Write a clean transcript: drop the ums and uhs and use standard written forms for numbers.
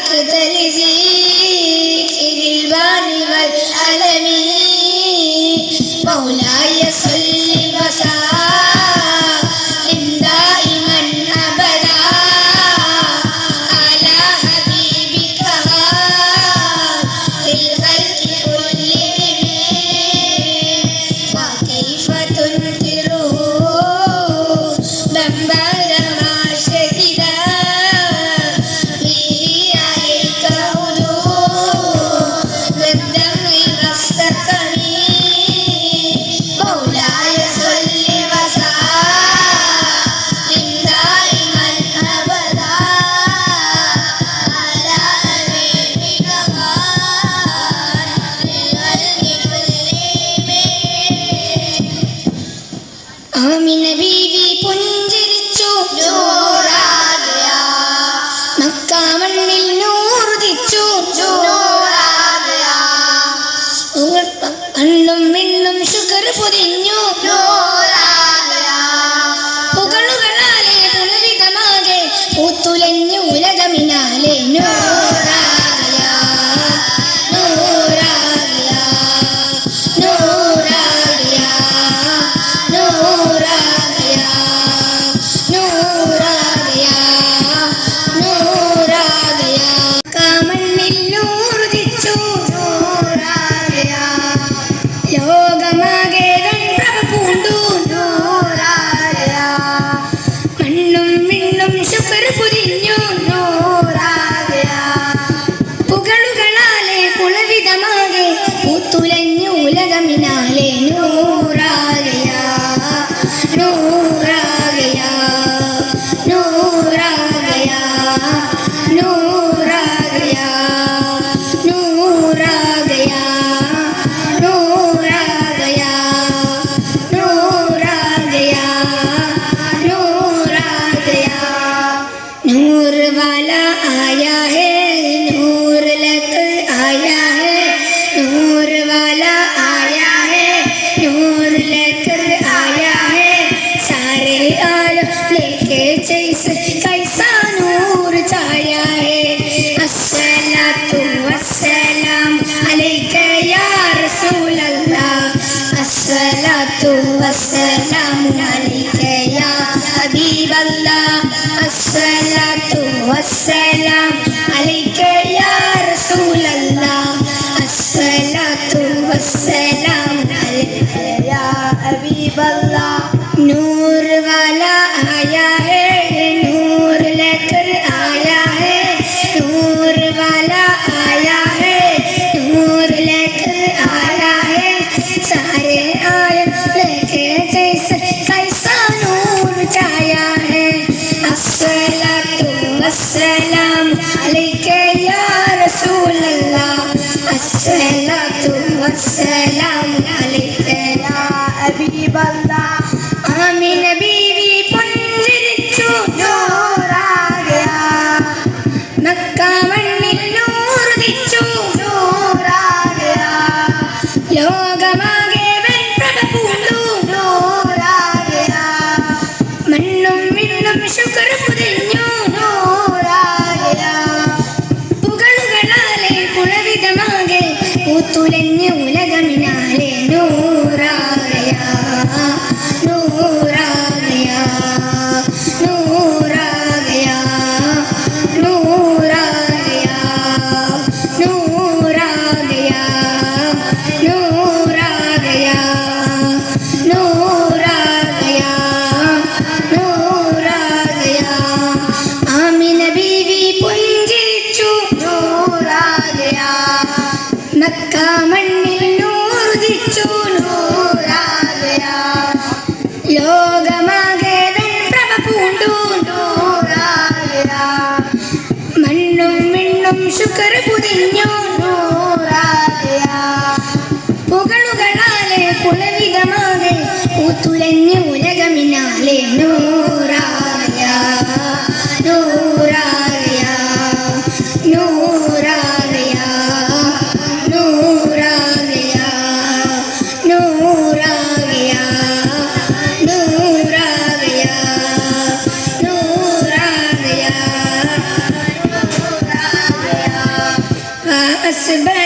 أقتل ذكر الباني والألمي مولاي صل وسلم دائما أبدا على حبيبك الخلق كلهم وكيف تنكره من بعد ما شهد به عليك هدوء للدمع والسقم مولاي صل وسلم دائما أبدا على حبيبك ആമിന ബീവി പുഞ്ചിരിച്ചു മക്ക മണ്ണിൽ നൂറുദിച്ചു കണ്ണും മിണ്ണും ശുക്ർ പൊതിഞ്ഞു പുകളുകളാലെ പുലരിതമാകെ പൂത്തുലഞ്ഞു ഉലകമിനാലെ والسلام عليك يا حبيب الله الصلاة والسلام عليك يا رسول الله الصلاة والسلام عليك يا حبيب الله नूर वाला आया है नूर लेकर आया है नूर वाला आया है नूर लेकर आया है सारे आए लेके जैसे कैसा नूर छाया है अस्सलातु वस्सलाम अलैका या रसूल अल्लाह अस्सलातु वस्सलाम अलैका या हबीब अल्लाह आमीन बीवी पुंजिरिച്ചു नूरा गया मक्का मണ്ണിൽ നൂറുദിച്ചു नूरा गया ലോകമാകെ വെൺപ്രഭ പൂണ്ടു नूरा गया മണ്ണും വിണ്ണും ശുക്ർ പൊതിഞ്ഞു नूरा गया പുകളുകളാലെ പുളവിതമാകെ പൂത്തുലഞ്ഞ ഉലകമിനാലെ नूरा गया नूरा गया नूरा गया नूरा गया नूरा गया नूरा गया नूरा गया नूरा गया आमीन बीवी പുഞ്ചിരിച്ചു नूरा गया മക്ക മണ്ണിൽ നൂറുദിച്ചു नूरा गया ലോകമാകെ വെൺപ്രഭ പൂണ്ടു नूरा गया മണ്ണും വിണ്ണും ശുക്ർ പൊതിഞ്ഞു नूरा गया പുകളുകളാലെ പുളവിതമാകെ പൂത്തുലഞ്ഞ ഉലകമിനാലെ नूरा गया नूरा गया नूरा गया नूरा गया नूरा गया नूरा गया नूरा गया ഹസ്ബന